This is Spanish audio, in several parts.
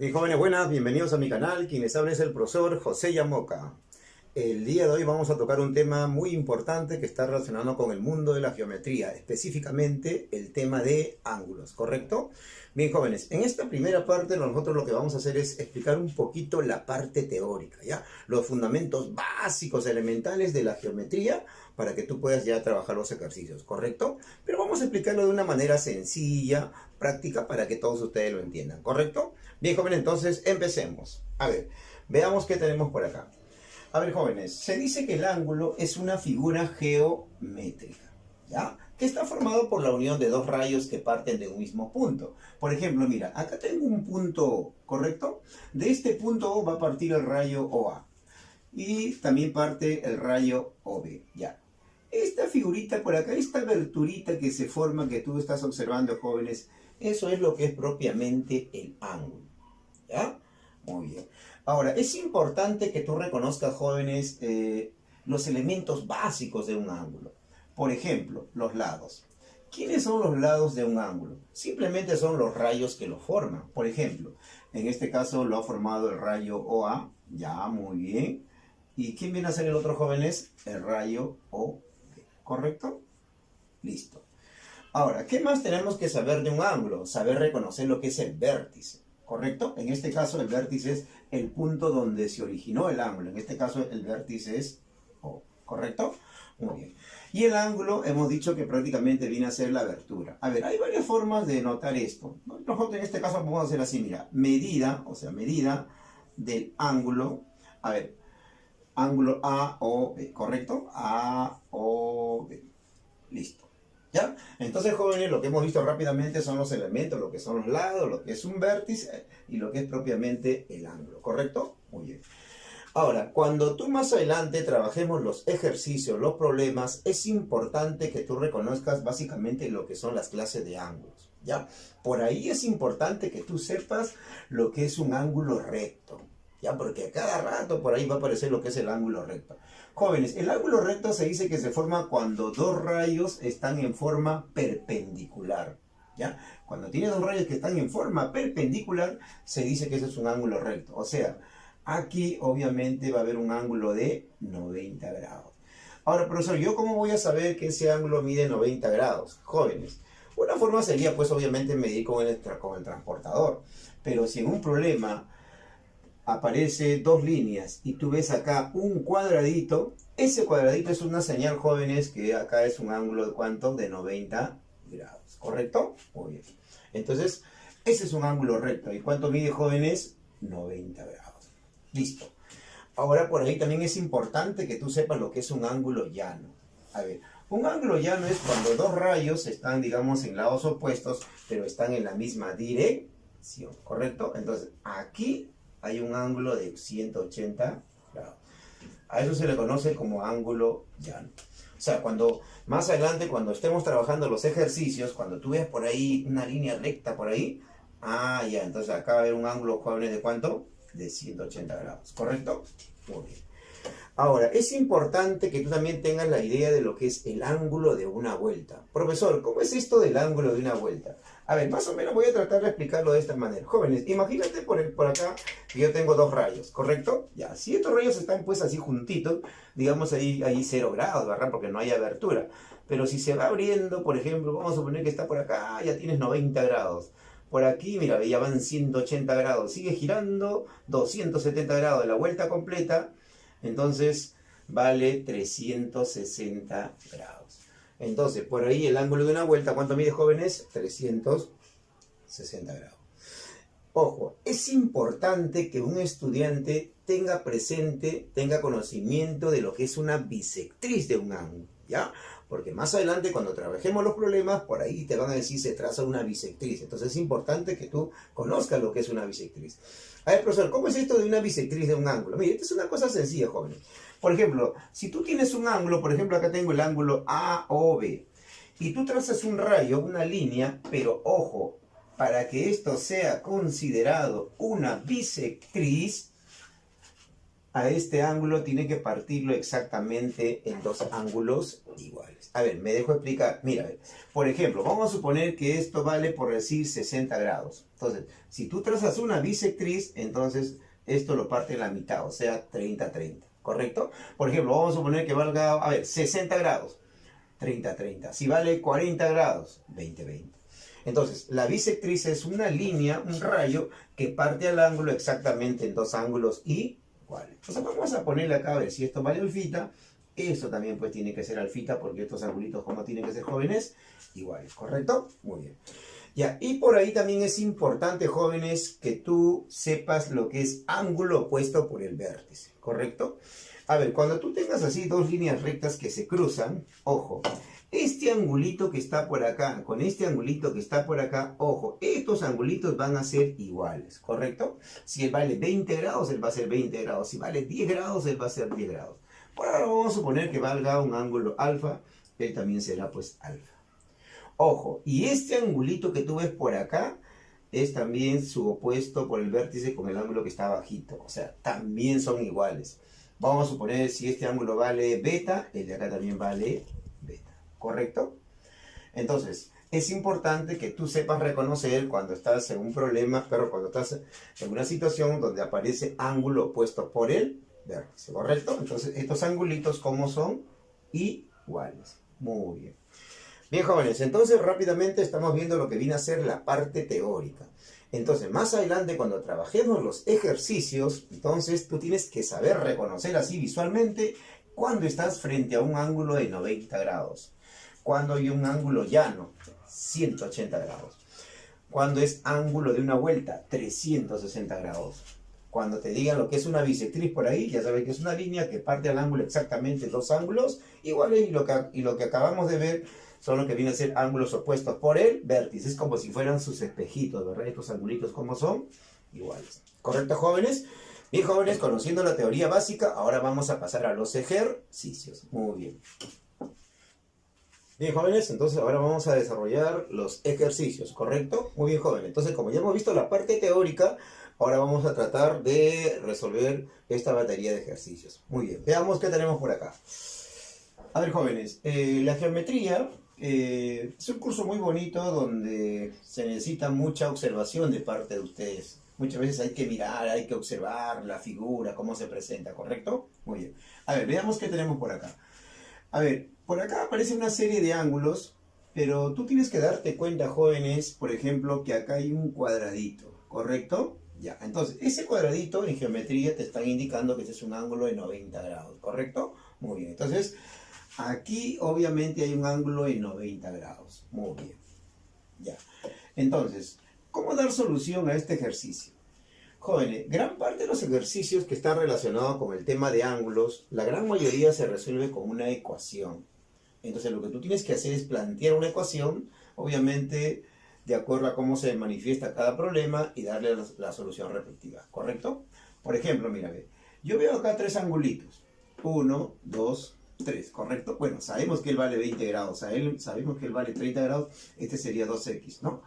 Bien, jóvenes, buenas, bienvenidos a mi canal. Quien les habla es el profesor José Yamoca. El día de hoy vamos a tocar un tema muy importante que está relacionado con el mundo de la geometría, específicamente el tema de ángulos, ¿correcto? Bien, jóvenes, en esta primera parte nosotros lo que vamos a hacer es explicar un poquito la parte teórica, ¿ya? Los fundamentos básicos, elementales de la geometría para que tú puedas ya trabajar los ejercicios, ¿correcto? Pero vamos a explicarlo de una manera sencilla, práctica, para que todos ustedes lo entiendan, ¿correcto? Bien, jóvenes, entonces empecemos. A ver, veamos qué tenemos por acá. A ver, jóvenes, se dice que el ángulo es una figura geométrica, ¿ya? Que está formado por la unión de dos rayos que parten de un mismo punto. Por ejemplo, mira, acá tengo un punto O, ¿correcto? De este punto O va a partir el rayo OA. Y también parte el rayo OB, ¿ya? Esta figurita por acá, esta aberturita que se forma, que tú estás observando, jóvenes, eso es lo que es propiamente el ángulo, ¿ya? Muy bien. Ahora, es importante que tú reconozcas, jóvenes, los elementos básicos de un ángulo. Por ejemplo, los lados. ¿Quiénes son los lados de un ángulo? Simplemente son los rayos que lo forman. Por ejemplo, en este caso lo ha formado el rayo OA. Ya, muy bien. ¿Y quién viene a ser el otro, jóvenes? El rayo OB. ¿Correcto? Listo. Ahora, ¿qué más tenemos que saber de un ángulo? Saber reconocer lo que es el vértice. ¿Correcto? En este caso el vértice es el punto donde se originó el ángulo. En este caso el vértice es O. ¿Correcto? Muy bien. Y el ángulo hemos dicho que prácticamente viene a ser la abertura. A ver, hay varias formas de notar esto. Nosotros en este caso vamos a hacer así, mira. Medida, o sea, medida del ángulo. A ver, ángulo AOB, ¿correcto? AOB. Listo. ¿Ya? Entonces, jóvenes, lo que hemos visto rápidamente son los elementos, lo que son los lados, lo que es un vértice y lo que es propiamente el ángulo, ¿correcto? Muy bien. Ahora, cuando tú más adelante trabajemos los ejercicios, los problemas, es importante que tú reconozcas básicamente lo que son las clases de ángulos, ¿ya? Por ahí es importante que tú sepas lo que es un ángulo recto, ¿ya? Porque a cada rato por ahí va a aparecer lo que es el ángulo recto. Jóvenes, el ángulo recto se dice que se forma cuando dos rayos están en forma perpendicular, ¿ya? Cuando tienes dos rayos que están en forma perpendicular, se dice que ese es un ángulo recto. O sea, aquí obviamente va a haber un ángulo de 90 grados. Ahora, profesor, ¿yo cómo voy a saber que ese ángulo mide 90 grados? Jóvenes, una forma sería pues obviamente medir con el transportador. Pero si en un problema aparece dos líneas y tú ves acá un cuadradito, ese cuadradito es una señal, jóvenes, que acá es un ángulo de ¿cuánto? De 90 grados, ¿correcto? Muy bien. Entonces, ese es un ángulo recto. ¿Y cuánto mide, jóvenes? 90 grados. Listo. Ahora, por ahí también es importante que tú sepas lo que es un ángulo llano. A ver, un ángulo llano es cuando dos rayos están, digamos, en lados opuestos, pero están en la misma dirección, ¿correcto? Entonces, aquí hay un ángulo de 180 grados. A eso se le conoce como ángulo llano. O sea, cuando más adelante, cuando estemos trabajando los ejercicios, cuando tú veas por ahí una línea recta por ahí, ya, entonces acá va a haber un ángulo, jóvenes, ¿de cuánto? De 180 grados, ¿correcto? Muy bien. Ahora, es importante que tú también tengas la idea de lo que es el ángulo de una vuelta. Profesor, ¿cómo es esto del ángulo de una vuelta? A ver, más o menos voy a tratar de explicarlo de esta manera. Jóvenes, imagínate por acá que yo tengo dos rayos, ¿correcto? Ya, si estos rayos están pues así juntitos, digamos ahí 0 grados, ¿verdad? Porque no hay abertura. Pero si se va abriendo, por ejemplo, vamos a suponer que está por acá, ya tienes 90 grados. Por aquí, mira, ya van 180 grados. Sigue girando 270 grados de la vuelta completa. Entonces vale 360 grados. Entonces, por ahí el ángulo de una vuelta, ¿cuánto mide, jóvenes? 360 grados. Ojo, es importante que un estudiante tenga presente, tenga conocimiento de lo que es una bisectriz de un ángulo, ¿ya? Porque más adelante, cuando trabajemos los problemas, por ahí te van a decir se traza una bisectriz. Entonces es importante que tú conozcas lo que es una bisectriz. A ver, profesor, ¿cómo es esto de una bisectriz de un ángulo? Mire, esta es una cosa sencilla, jóvenes. Por ejemplo, si tú tienes un ángulo, por ejemplo, acá tengo el ángulo AOB, y tú trazas un rayo, una línea, pero ojo, para que esto sea considerado una bisectriz, a este ángulo tiene que partirlo exactamente en dos ángulos iguales. A ver, me dejo explicar. Mira, a ver, por ejemplo, vamos a suponer que esto vale, por decir, 60 grados. Entonces, si tú trazas una bisectriz, entonces esto lo parte en la mitad, o sea, 30-30, ¿correcto? Por ejemplo, vamos a suponer que valga, a ver, 60 grados, 30-30. Si vale 40 grados, 20-20. Entonces, la bisectriz es una línea, un rayo, que parte al ángulo exactamente en dos ángulos iguales. Entonces, vamos a ponerle acá a ver si esto vale alfita. Esto también pues tiene que ser alfita, porque estos angulitos, como tienen que ser jóvenes, iguales, ¿correcto? Muy bien. Ya, y por ahí también es importante, jóvenes, que tú sepas lo que es ángulo opuesto por el vértice, ¿correcto? A ver, cuando tú tengas así dos líneas rectas que se cruzan, ojo, este angulito que está por acá, con este angulito que está por acá, ojo, estos angulitos van a ser iguales, ¿correcto? Si él vale 20 grados, él va a ser 20 grados. Si vale 10 grados, él va a ser 10 grados. Por ahora vamos a suponer que valga un ángulo alfa, él también será pues alfa. Ojo, y este angulito que tú ves por acá es también su opuesto por el vértice con el ángulo que está bajito. O sea, también son iguales. Vamos a suponer si este ángulo vale beta, el de acá también vale beta. ¿Correcto? Entonces, es importante que tú sepas reconocer cuando estás en un problema, pero cuando estás en una situación donde aparece ángulo opuesto por el vértice. ¿Correcto? Entonces, estos angulitos, ¿cómo son? Iguales. Muy bien. Bien, jóvenes, entonces rápidamente estamos viendo lo que viene a ser la parte teórica. Entonces, más adelante, cuando trabajemos los ejercicios, entonces tú tienes que saber reconocer así visualmente cuando estás frente a un ángulo de 90 grados. Cuando hay un ángulo llano, 180 grados. Cuando es ángulo de una vuelta, 360 grados. Cuando te digan lo que es una bisectriz por ahí, ya sabes que es una línea que parte al ángulo exactamente dos ángulos iguales, y lo que acabamos de ver son lo que vienen a ser ángulos opuestos por el vértice. Es como si fueran sus espejitos, ¿verdad? Estos angulitos, ¿cómo son? Iguales. ¿Correcto, jóvenes? Bien, jóvenes, conociendo la teoría básica, ahora vamos a pasar a los ejercicios. Muy bien. Bien, jóvenes, entonces ahora vamos a desarrollar los ejercicios, ¿correcto? Muy bien, jóvenes. Entonces, como ya hemos visto la parte teórica, ahora vamos a tratar de resolver esta batería de ejercicios. Muy bien, veamos qué tenemos por acá. A ver, jóvenes, la geometría es un curso muy bonito donde se necesita mucha observación de parte de ustedes. Muchas veces hay que mirar, hay que observar la figura, cómo se presenta, ¿correcto? Muy bien. A ver, veamos qué tenemos por acá. A ver, por acá aparece una serie de ángulos, pero tú tienes que darte cuenta, jóvenes, por ejemplo, que acá hay un cuadradito, ¿correcto? Ya, entonces, ese cuadradito en geometría te están indicando que este es un ángulo de 90 grados, ¿correcto? Muy bien, entonces, aquí obviamente hay un ángulo de 90 grados. Muy bien. Ya. Entonces, ¿cómo dar solución a este ejercicio? Jóvenes, gran parte de los ejercicios que están relacionados con el tema de ángulos, la gran mayoría se resuelve con una ecuación. Entonces, lo que tú tienes que hacer es plantear una ecuación, obviamente, de acuerdo a cómo se manifiesta cada problema y darle la solución respectiva. ¿Correcto? Por ejemplo, mira, ve, yo veo acá tres angulitos. 1, 2, 3, ¿correcto? Bueno, sabemos que él vale 20 grados, sabemos que él vale 30 grados, este sería 2x, ¿no?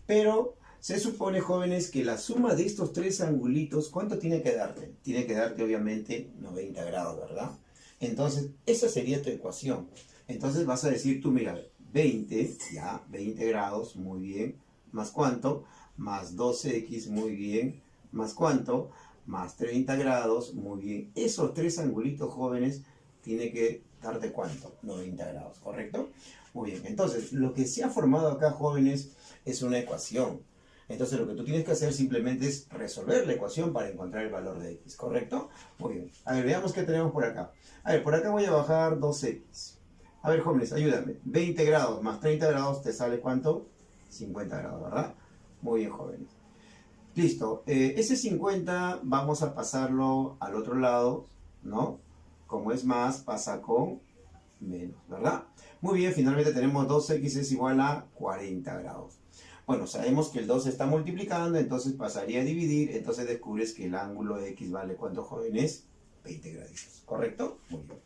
Pero se supone, jóvenes, que la suma de estos tres angulitos, ¿cuánto tiene que darte? Tiene que darte, obviamente, 90 grados, ¿verdad? Entonces, esa sería tu ecuación. Entonces vas a decir tú, mira, 20, ya, 20 grados, muy bien, ¿más cuánto? Más 12x, muy bien, ¿más cuánto? Más 30 grados, muy bien. Esos tres angulitos, jóvenes, tiene que darte cuánto, 90 grados, ¿correcto? Muy bien, entonces lo que se ha formado acá, jóvenes, es una ecuación. Entonces lo que tú tienes que hacer simplemente es resolver la ecuación para encontrar el valor de x, ¿correcto? Muy bien, a ver, veamos qué tenemos por acá. A ver, por acá voy a bajar 2x. A ver, jóvenes, ayúdame. 20 grados más 30 grados te sale ¿cuánto? 50 grados, ¿verdad? Muy bien, jóvenes. Listo, ese 50 vamos a pasarlo al otro lado, ¿no? Como es más, pasa con menos, ¿verdad? Muy bien, finalmente tenemos 2x es igual a 40 grados. Bueno, sabemos que el 2 se está multiplicando, entonces pasaría a dividir, entonces descubres que el ángulo de x vale ¿cuánto, jóvenes? 20 graditos, ¿correcto? Muy bien.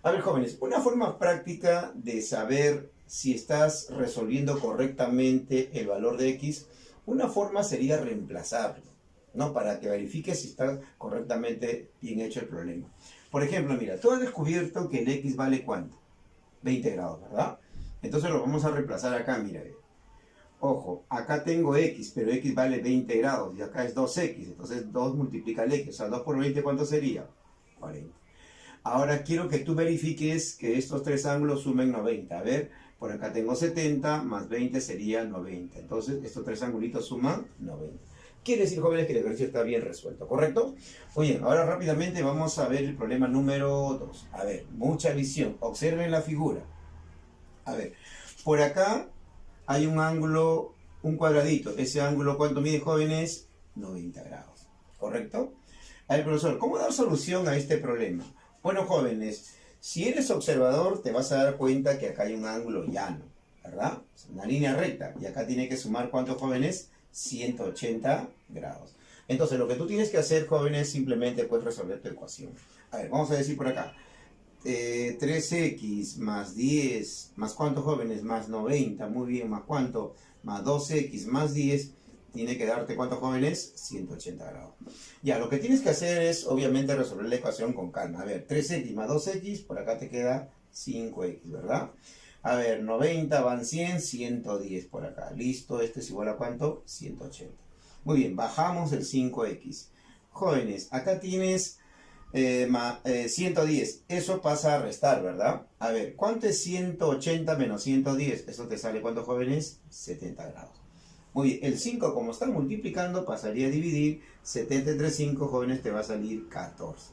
A ver, jóvenes, una forma práctica de saber si estás resolviendo correctamente el valor de x, una forma sería reemplazarlo. ¿no? Para que verifiques si está correctamente bien hecho el problema. Por ejemplo, mira, tú has descubierto que el X vale ¿cuánto? 20 grados, ¿verdad? Entonces lo vamos a reemplazar acá, mira. Ojo, acá tengo X, pero X vale 20 grados y acá es 2X. Entonces 2 multiplica el X, o sea, 2 por 20, ¿cuánto sería? 40. Ahora quiero que tú verifiques que estos tres ángulos sumen 90. A ver, por acá tengo 70, más 20 sería 90. Entonces estos tres angulitos suman 90. Quiere decir, jóvenes, que el ejercicio está bien resuelto, ¿correcto? Oye, ahora rápidamente vamos a ver el problema número 2. A ver, mucha visión. Observen la figura. A ver, por acá hay un ángulo, un cuadradito. Ese ángulo, ¿cuánto mide, jóvenes? 90 grados, ¿correcto? A ver, profesor, ¿cómo dar solución a este problema? Bueno, jóvenes, si eres observador, te vas a dar cuenta que acá hay un ángulo llano, ¿verdad? Es una línea recta. Y acá tiene que sumar, ¿cuántos, jóvenes? 180 grados. Entonces, lo que tú tienes que hacer, jóvenes, simplemente puedes resolver tu ecuación. A ver, vamos a decir por acá. 3x más 10, más ¿cuánto, jóvenes? Más 90, muy bien, más ¿cuánto? Más 2x más 10, tiene que darte ¿cuántos, jóvenes? 180 grados. Ya, lo que tienes que hacer es, obviamente, resolver la ecuación con calma. A ver, 3x más 2x, por acá te queda 5x, ¿verdad? A ver, 90 van 100, 110 por acá. Listo, esto es igual a ¿cuánto? 180. Muy bien, bajamos el 5x. Jóvenes, acá tienes 110. Eso pasa a restar, ¿verdad? A ver, ¿cuánto es 180 menos 110? Eso te sale, ¿cuánto, jóvenes? 70 grados. Muy bien, el 5 como está multiplicando pasaría a dividir. 70 entre 5, jóvenes, te va a salir 14.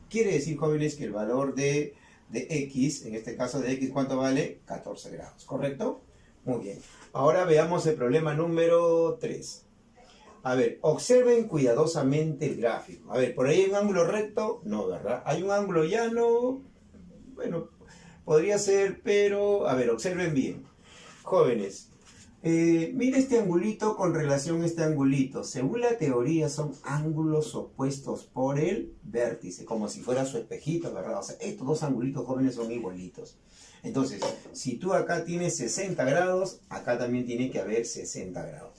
Quiere decir, jóvenes, que el valor de X, en este caso de X, ¿cuánto vale? 14 grados, ¿correcto? Muy bien. Ahora veamos el problema número 3. A ver, observen cuidadosamente el gráfico. A ver, ¿por ahí hay un ángulo recto? No, ¿verdad? ¿Hay un ángulo llano? Bueno, podría ser, pero... A ver, observen bien. Jóvenes, mire este angulito con relación a este angulito. Según la teoría, son ángulos opuestos por el vértice, como si fuera su espejito, ¿verdad? O sea, estos dos angulitos, jóvenes, son igualitos. Entonces, si tú acá tienes 60 grados, acá también tiene que haber 60 grados.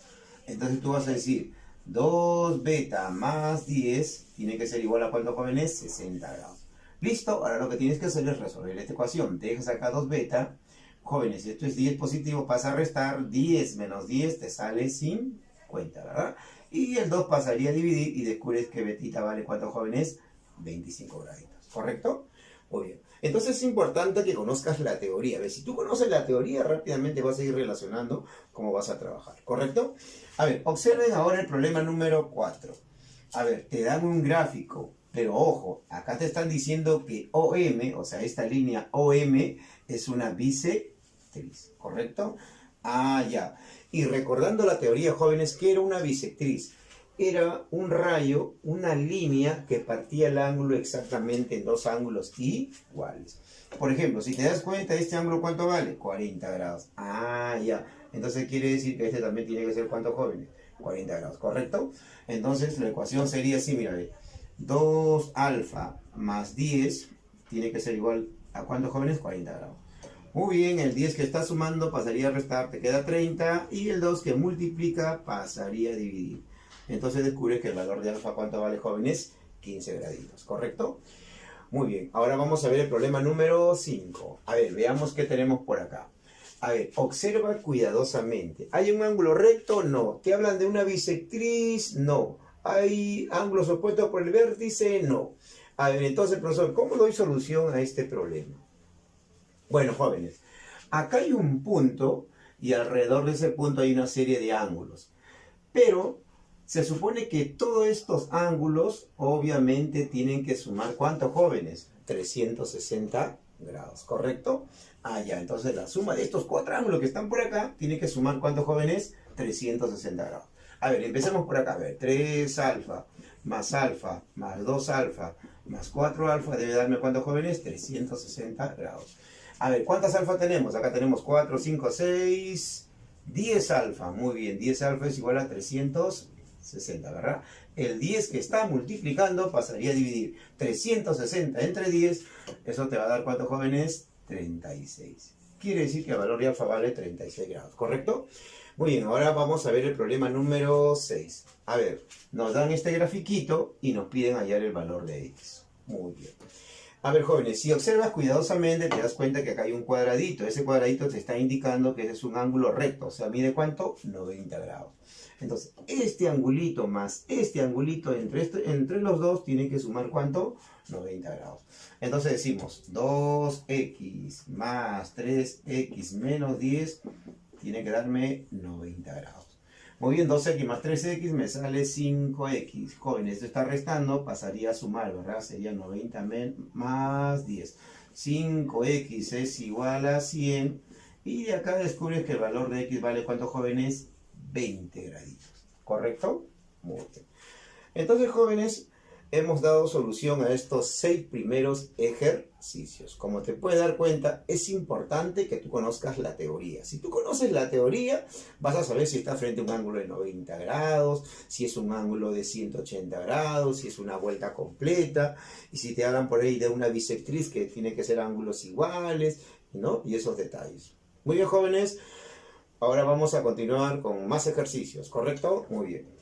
Entonces tú vas a decir, 2 beta más 10 tiene que ser igual a ¿cuánto, jóvenes? 60 grados. Listo, ahora lo que tienes que hacer es resolver esta ecuación. Dejas acá 2 beta. Jóvenes, si esto es 10 positivo, pasa a restar. 10 menos 10 te sale 50, ¿verdad? Y el 2 pasaría a dividir y descubres que betita vale ¿cuánto, jóvenes? 25 graditos, ¿correcto? Muy bien. Entonces es importante que conozcas la teoría. A ver, si tú conoces la teoría, rápidamente vas a ir relacionando cómo vas a trabajar, ¿correcto? A ver, observen ahora el problema número 4. A ver, te dan un gráfico, pero ojo, acá te están diciendo que OM, o sea, esta línea OM es una bisectriz, ¿correcto? Ah, ya. Y recordando la teoría, jóvenes, ¿qué era una bisectriz? Era un rayo, una línea que partía el ángulo exactamente en dos ángulos iguales. Por ejemplo, si te das cuenta, este ángulo ¿cuánto vale? 40 grados. Ah, ya. Entonces quiere decir que este también tiene que ser ¿cuánto, jóvenes? 40 grados, ¿correcto? Entonces la ecuación sería así, mira, 2 alfa más 10 tiene que ser igual a ¿cuánto, jóvenes? 40 grados. Muy bien, el 10 que está sumando pasaría a restar, te queda 30, y el 2 que multiplica pasaría a dividir. Entonces descubres que el valor de alfa, ¿cuánto vale, jóvenes? 15 graditos, ¿correcto? Muy bien, ahora vamos a ver el problema número 5. A ver, veamos qué tenemos por acá. A ver, observa cuidadosamente. ¿Hay un ángulo recto? No. ¿Te hablan de una bisectriz? No. ¿Hay ángulos opuestos por el vértice? No. A ver, entonces, profesor, ¿cómo doy solución a este problema? Bueno, jóvenes, acá hay un punto y alrededor de ese punto hay una serie de ángulos. Pero se supone que todos estos ángulos obviamente tienen que sumar, ¿cuánto, jóvenes? 360 grados, ¿correcto? Ah, ya, entonces la suma de estos 4 ángulos que están por acá tiene que sumar, ¿cuánto, jóvenes? 360 grados. A ver, empecemos por acá. A ver, 3 alfa más 2 alfa más 4 alfa debe darme, ¿cuánto, jóvenes? 360 grados. A ver, ¿cuántas alfa tenemos? Acá tenemos 4, 5, 6, 10 alfa. Muy bien, 10 alfa es igual a 360, ¿verdad? El 10 que está multiplicando pasaría a dividir 360 entre 10. Eso te va a dar, ¿cuánto, jóvenes? 36. quiere decir que el valor de alfa vale 36 grados, ¿correcto? Muy bien, ahora vamos a ver el problema número 6. A ver, nos dan este grafiquito y nos piden hallar el valor de x. Muy bien. A ver, jóvenes, si observas cuidadosamente te das cuenta que acá hay un cuadradito. Ese cuadradito te está indicando que ese es un ángulo recto. O sea, ¿mide cuánto? 90 grados. Entonces, este angulito más este angulito entre los dos tiene que sumar ¿cuánto? 90 grados. Entonces decimos 2x más 3x menos 10 tiene que darme 90 grados. Muy bien, 2x más 3x me sale 5x. Jóvenes, esto está restando, pasaría a sumar, ¿verdad? Sería 90 más 10. 5x es igual a 100. Y de acá descubres que el valor de x vale, ¿cuánto, jóvenes? 20 graditos. ¿Correcto? Muy bien. Entonces, jóvenes, hemos dado solución a estos 6 primeros ejercicios. Como te puedes dar cuenta, es importante que tú conozcas la teoría. Si tú conoces la teoría, vas a saber si está frente a un ángulo de 90 grados, si es un ángulo de 180 grados, si es una vuelta completa, y si te hablan por ahí de una bisectriz que tiene que ser ángulos iguales, ¿no? Y esos detalles. Muy bien, jóvenes. Ahora vamos a continuar con más ejercicios, ¿correcto? Muy bien.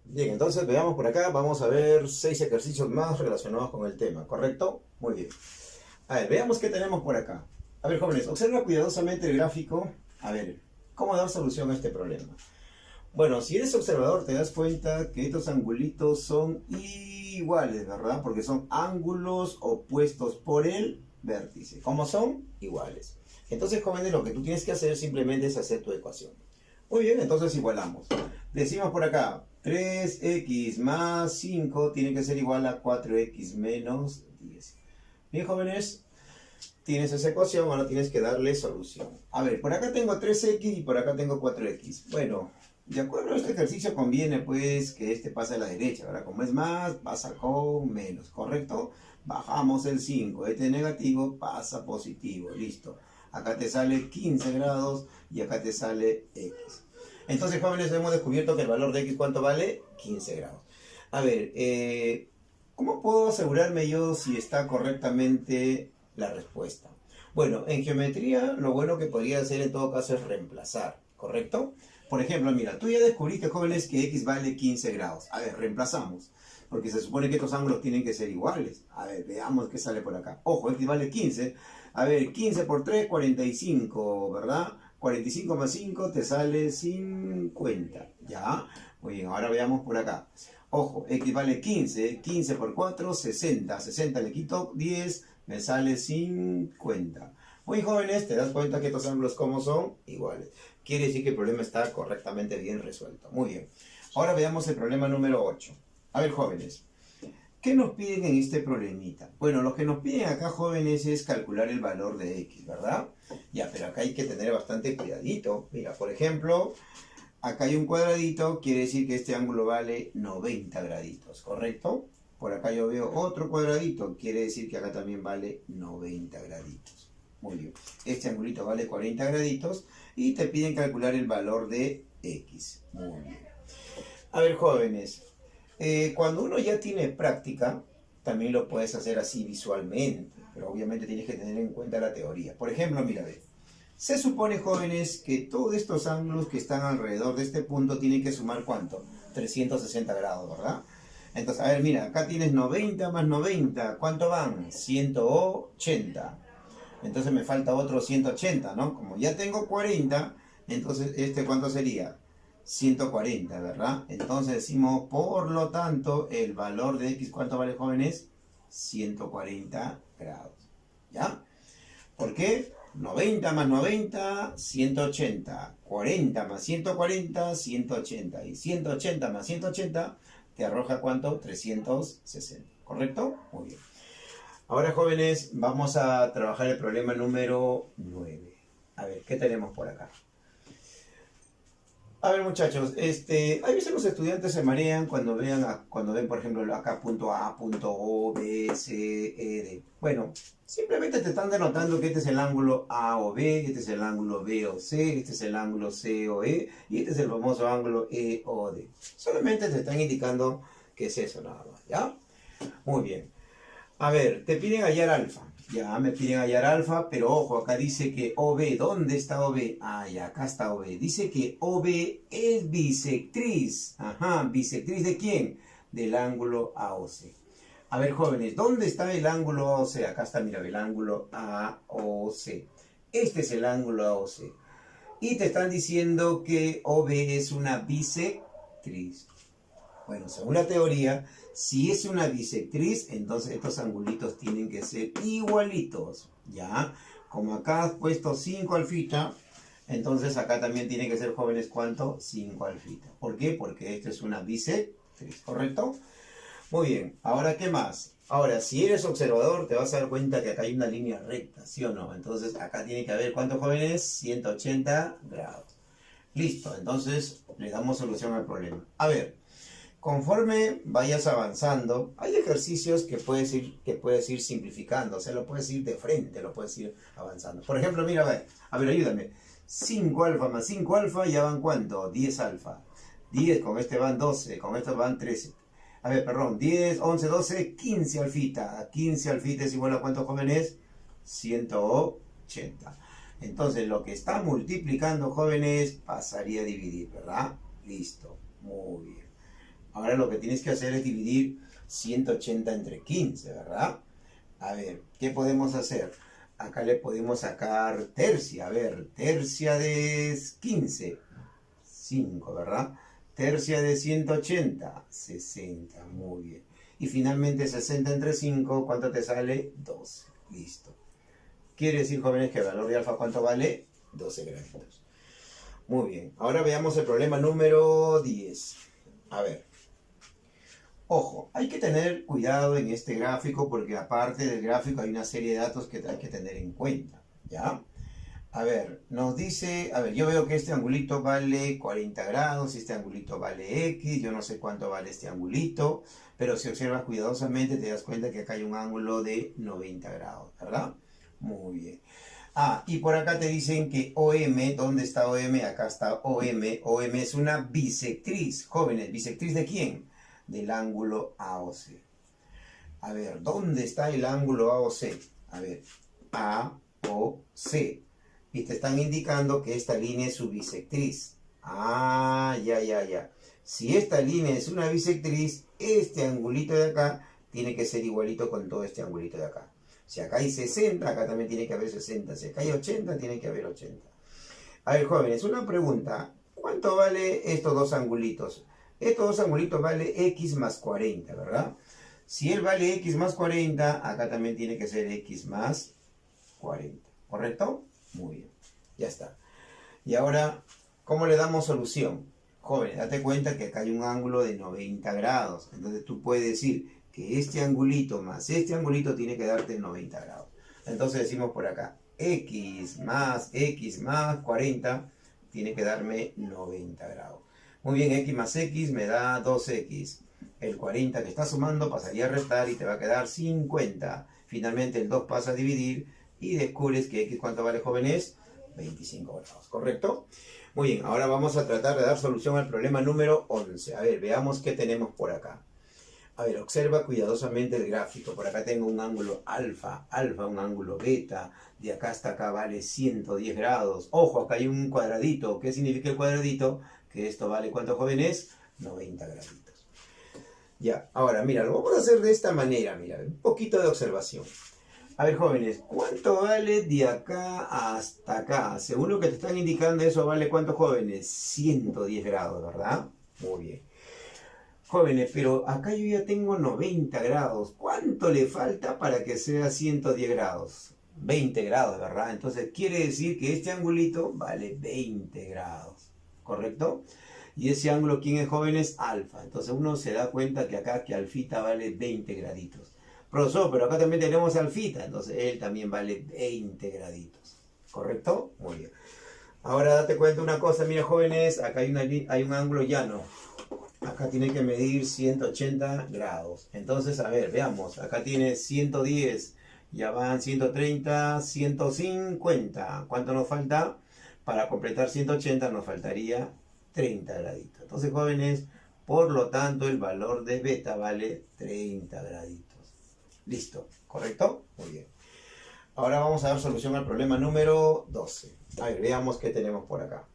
Bien, entonces veamos por acá, vamos a ver 6 ejercicios más relacionados con el tema, ¿correcto? Muy bien. A ver, veamos qué tenemos por acá. A ver, jóvenes, observa cuidadosamente el gráfico. A ver, ¿cómo dar solución a este problema? Bueno, si eres observador te das cuenta que estos angulitos son iguales, ¿verdad? Porque son ángulos opuestos por el vértice. ¿Cómo son? Iguales. Entonces, jóvenes, lo que tú tienes que hacer simplemente es hacer tu ecuación. Muy bien, entonces igualamos. Decimos por acá, 3x más 5 tiene que ser igual a 4x menos 10. Bien, jóvenes, tienes esa ecuación, ahora tienes que darle solución. A ver, por acá tengo 3x y por acá tengo 4x. Bueno, de acuerdo a este ejercicio conviene pues que este pase a la derecha, ¿verdad? Como es más, pasa con menos, ¿correcto? Bajamos el 5, este negativo pasa positivo, listo. Acá te sale 15 grados y acá te sale x. Entonces, jóvenes, hemos descubierto que el valor de x, ¿cuánto vale? 15 grados. A ver, ¿cómo puedo asegurarme yo si está correctamente la respuesta? Bueno, en geometría lo bueno que podría hacer en todo caso es reemplazar, ¿correcto? Por ejemplo, mira, tú ya descubriste, jóvenes, que x vale 15 grados. A ver, reemplazamos. Porque se supone que estos ángulos tienen que ser iguales. A ver, veamos qué sale por acá. Ojo, x vale 15. A ver, 15 por 3, 45, ¿verdad? 45 más 5 te sale 50. ¿Ya? Muy bien, ahora veamos por acá. Ojo, x vale 15. 15 por 4, 60. 60 le quito 10, me sale 50. Muy jóvenes, te das cuenta que estos ángulos, ¿cómo son? Iguales. Quiere decir que el problema está correctamente bien resuelto. Muy bien. Ahora veamos el problema número 8. A ver, jóvenes, ¿qué nos piden en este problemita? Bueno, lo que nos piden acá, jóvenes, es calcular el valor de x, ¿verdad? Ya, pero acá hay que tener bastante cuidadito. Mira, por ejemplo, acá hay un cuadradito, quiere decir que este ángulo vale 90 graditos, ¿correcto? Por acá yo veo otro cuadradito, quiere decir que acá también vale 90 graditos. Muy bien. Este angulito vale 40 graditos y te piden calcular el valor de x. Muy bien. A ver, jóvenes, cuando uno ya tiene práctica, también lo puedes hacer así visualmente, pero obviamente tienes que tener en cuenta la teoría. Por ejemplo, mira, ve, se supone, jóvenes, que todos estos ángulos que están alrededor de este punto tienen que sumar ¿cuánto? 360 grados, ¿verdad? Entonces, a ver, mira, acá tienes 90 más 90, ¿cuánto van? 180. Entonces me falta otro 180, ¿no? Como ya tengo 40, entonces ¿cuánto sería? 140, ¿verdad? Entonces decimos, por lo tanto, el valor de x, ¿cuánto vale, jóvenes? 140 grados, ¿ya? ¿Por qué? 90 más 90, 180. 40 más 140, 180. Y 180 más 180 te arroja ¿cuánto? 360, ¿correcto? Muy bien. Ahora, jóvenes, vamos a trabajar el problema número 9. A ver, ¿qué tenemos por acá? A ver, muchachos, hay veces los estudiantes se marean cuando ven, por ejemplo, acá punto A, punto O, B, C, E, D. Bueno, simplemente te están denotando que este es el ángulo A o B, este es el ángulo B o C, este es el ángulo C o E, y este es el famoso ángulo E o D. Solamente te están indicando que es eso nada más, ¿ya? Muy bien. A ver, te piden hallar alfa. Ya me piden hallar alfa, pero ojo, acá dice que OB, ¿dónde está OB? Ah, ya, acá está OB. Dice que OB es bisectriz. Ajá, ¿bisectriz de quién? Del ángulo AOC. A ver, jóvenes, ¿dónde está el ángulo AOC? Acá está, mira, el ángulo AOC. Este es el ángulo AOC. Y te están diciendo que OB es una bisectriz. Bueno, según la teoría, si es una bisectriz, entonces estos angulitos tienen que ser igualitos, ¿ya? Como acá has puesto 5 alfita, entonces acá también tiene que ser, jóvenes, ¿cuánto? 5 alfita. ¿Por qué? Porque esto es una bisectriz, ¿correcto? Muy bien, ahora, ¿qué más? Ahora, si eres observador, te vas a dar cuenta que acá hay una línea recta, ¿sí o no? Entonces, acá tiene que haber, ¿cuántos, jóvenes? 180 grados. Listo, entonces le damos solución al problema. A ver. Conforme vayas avanzando, hay ejercicios que puedes ir simplificando, o sea, lo puedes ir de frente, lo puedes ir avanzando. Por ejemplo, mira, a ver, ayúdame. 5 alfa más 5 alfa, ya van ¿cuánto? 10 alfa. 10, con este van 12, con esto van 13. A ver, perdón, 10, 11, 12, 15 alfita. 15 alfita es igual a ¿cuántos, jóvenes? 180. Entonces, lo que está multiplicando, jóvenes, pasaría a dividir, ¿verdad? Listo, muy bien. Ahora lo que tienes que hacer es dividir 180 entre 15, ¿verdad? A ver, ¿qué podemos hacer? Acá le podemos sacar tercia. A ver, tercia de 15, 5, ¿verdad? Tercia de 180, 60, muy bien. Y finalmente 60 entre 5, ¿cuánto te sale? 12, listo. Quiere decir, jóvenes, que el valor de alfa, ¿cuánto vale? 12 graditos. Muy bien, ahora veamos el problema número 10. A ver. Ojo, hay que tener cuidado en este gráfico porque aparte del gráfico hay una serie de datos que hay que tener en cuenta, ¿ya? A ver, nos dice, a ver, yo veo que este angulito vale 40 grados, este angulito vale X, yo no sé cuánto vale este angulito, pero si observas cuidadosamente te das cuenta que acá hay un ángulo de 90 grados, ¿verdad? Muy bien. Ah, y por acá te dicen que OM, ¿dónde está OM? Acá está OM. OM es una bisectriz, jóvenes, ¿bisectriz de quién? Del ángulo AOC. A ver, ¿dónde está el ángulo AOC? A ver, AOC. Y te están indicando que esta línea es su bisectriz. Ah, ya. Si esta línea es una bisectriz, este angulito de acá tiene que ser igualito con todo este angulito de acá. Si acá hay 60, acá también tiene que haber 60. Si acá hay 80, tiene que haber 80. A ver, jóvenes, una pregunta. ¿Cuánto vale estos dos angulitos? Estos dos angulitos vale X más 40, ¿verdad? Si él vale X más 40, acá también tiene que ser X más 40. ¿Correcto? Muy bien. Ya está. Y ahora, ¿cómo le damos solución? Jóvenes, date cuenta que acá hay un ángulo de 90 grados. Entonces tú puedes decir que este angulito más este angulito tiene que darte 90 grados. Entonces decimos por acá, X más 40 tiene que darme 90 grados. Muy bien, X más X me da 2X. El 40 que está sumando pasaría a restar y te va a quedar 50. Finalmente el 2 pasa a dividir y descubres que X, ¿cuánto vale, jóvenes? 25 grados, ¿correcto? Muy bien, ahora vamos a tratar de dar solución al problema número 11. A ver, veamos qué tenemos por acá. A ver, observa cuidadosamente el gráfico. Por acá tengo un ángulo alfa, un ángulo beta. De acá hasta acá vale 110 grados. Ojo, acá hay un cuadradito. ¿Qué significa el cuadradito? Que esto vale, ¿cuánto, jóvenes? 90 graditos. Ya, ahora, mira, lo vamos a hacer de esta manera, mira, un poquito de observación. A ver, jóvenes, ¿cuánto vale de acá hasta acá? Según lo que te están indicando, eso vale, ¿cuánto, jóvenes? 110 grados, ¿verdad? Muy bien. Jóvenes, pero acá yo ya tengo 90 grados. ¿Cuánto le falta para que sea 110 grados? 20 grados, ¿verdad? Entonces quiere decir que este angulito vale 20 grados, ¿correcto? Y ese ángulo, ¿quién es, jóvenes? Alfa. Entonces uno se da cuenta que acá, que alfita vale 20 graditos. Profesor, pero acá también tenemos alfita, entonces él también vale 20 graditos, ¿correcto? Muy bien. Ahora date cuenta una cosa, mira, jóvenes, acá hay un ángulo llano. Acá tiene que medir 180 grados. Entonces, a ver, veamos. Acá tiene 110. Ya van 130, 150. ¿Cuánto nos falta? Para completar 180 nos faltaría 30 graditos. Entonces, jóvenes, por lo tanto, el valor de beta vale 30 graditos. Listo, ¿correcto? Muy bien. Ahora vamos a dar solución al problema número 12. A ver, veamos qué tenemos por acá.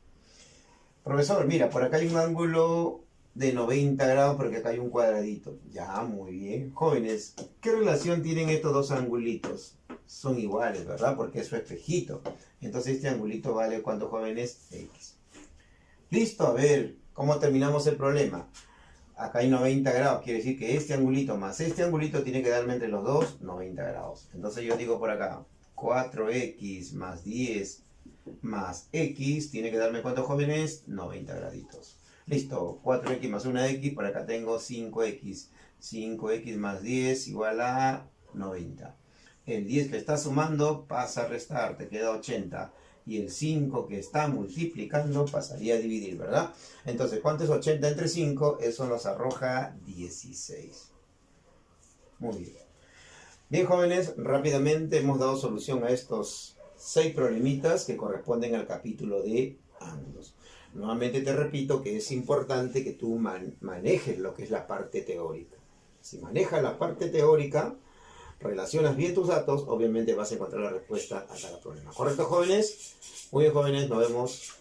Profesor, mira, por acá hay un ángulo de 90 grados porque acá hay un cuadradito. Ya, muy bien. Jóvenes, ¿qué relación tienen estos dos angulitos? Son iguales, ¿verdad? Porque es su espejito. Entonces este angulito vale, ¿cuántos, jóvenes? X. Listo, a ver, ¿cómo terminamos el problema? Acá hay 90 grados, quiere decir que este angulito más este angulito tiene que darme entre los dos 90 grados. Entonces yo digo por acá, 4x más 10 más x tiene que darme, ¿cuántos, jóvenes? 90 graditos. Listo, 4x más 1x, por acá tengo 5x. 5x más 10 igual a 90. El 10 que está sumando pasa a restar, te queda 80. Y el 5 que está multiplicando pasaría a dividir, ¿verdad? Entonces, ¿cuánto es 80 entre 5? Eso nos arroja 16. Muy bien. Bien, jóvenes, rápidamente hemos dado solución a estos 6 problemitas que corresponden al capítulo de ángulos. Nuevamente te repito que es importante que tú manejes lo que es la parte teórica. Si manejas la parte teórica, relacionas bien tus datos, obviamente vas a encontrar la respuesta a cada problema. ¿Correcto, jóvenes? Muy bien, jóvenes, nos vemos.